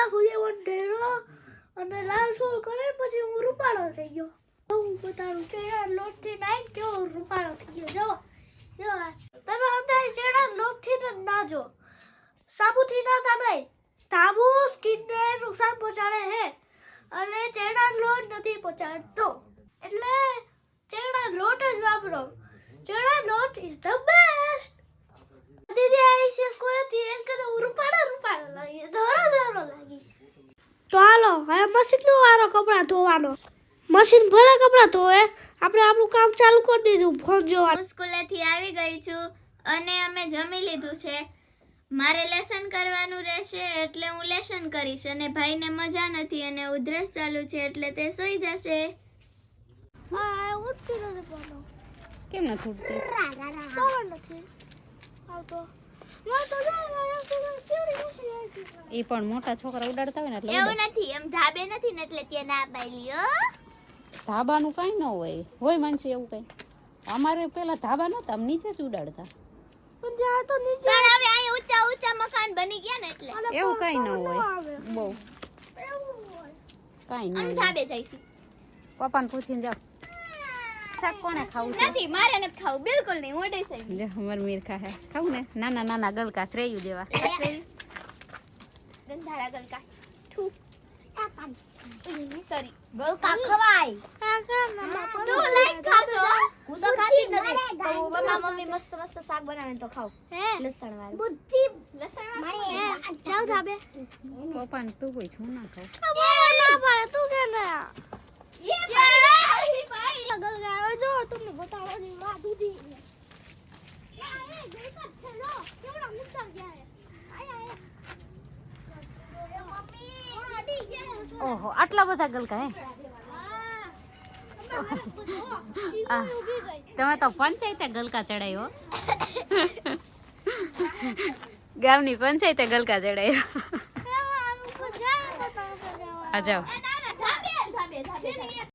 લાખો જેવો ઢેરો અને લાલ સોલ કરે પછી હું રૂપાળો થઈ ગયો. હું બતાડું ચેડા લોટથી નાઈ કેવો રૂપાળો થઈ ગયો. જો તમે અંદર ચેડા લોટથી ના જો સાબુથી ના નહીં. સાબુ સ્કિનને નુકસાન પહોંચાડે છે અને ચેડા લોટ નથી પહોંચાડતો. એટલે ચેડા લોટ જ વાપરો. ચેડા લોટ ઇઝ ધ બેસ્ટ. દીદી આઈસીએસ કોલેથી એમ કે રૂપાળો લાગી ધોરો લાગી. તો હાલો હવે મશીનનો વારો કપડાં ધોવાનો. મશીન ભલે કપડાં ધોવે, આપણે આપણું કામ ચાલુ કરી દીધું ફોન જોવાનું. સ્કૂલેથી આવી ગઈ છું અને અમે જમી લીધું છે. મારે લેસન કરવાનું રહેશે એટલે હું લેસન કરીશ અને ભાઈને મજા નથી અને ઉધરસ ચાલુ છે એટલે તે સૂઈ જશે. હા ઉઠતી નથી પણ કેમ નથી ઉઠતી? ખબર નથી આવતો. એ પણ મોટા છોકરા ઉડાડતા હોય ને એટલે એવું નથી, એમ ધાબે નથી ને એટલે ત્યાં ના પાડી લ્યો. ધાબાનું કાંઈ ન હોય માનસી એવું કઈ. અમારે પેલા ધાબા નતા, આમ નીચે જ ઉડાડતા. પણ જ્યાં તો નીચે પણ હવે અહીં ઊંચા ઊંચા મકાન બની ગયા ને એટલે એવું કઈ ન હોય બહુ કઈ ન આમ હોય. ધાબે જઈશું. પપ્પાને પૂછીને જાવ શાક કોને ખાવું છે? નથી, મારે નથી ખાવું, બિલકુલ નહીં. મોઢે સહી જો અમાર મીર ખા ખાવું ને. નાના નાના ગલકા શ્રેયુ જેવા. ગંધારા ગલકા થુ સોરી ગલકા ખવાય. તું લઈ ખાજો. હું તો ખાતી જ નથી. તો મમ્મા મમ્મી મસ્ત મસ્ત શાક બનાવે તો ખાવ. લસણ વાળું બુદ્ધિ લસણ વાળું જાવ ધાબે. પપ્પાને તું કોઈ છું ના ખાવ. ના પાડે તું કે ના. ये भाई ગલ ગાયો જો તમને બતાવો ની માં દૂધી. યાર એ ગલકા છે લો કેવડા મુચ્ચા ગયા હે. આયા મમ્મી અડી ગયા. ઓહો આટલા બધા ગલકા હે. તમે તો પંચાયતે ગલકા ચડાયો. ગામની પંચાયતે ગલકા ચડાયો. આ જાઓ. ધાબે ધાબે ધાબે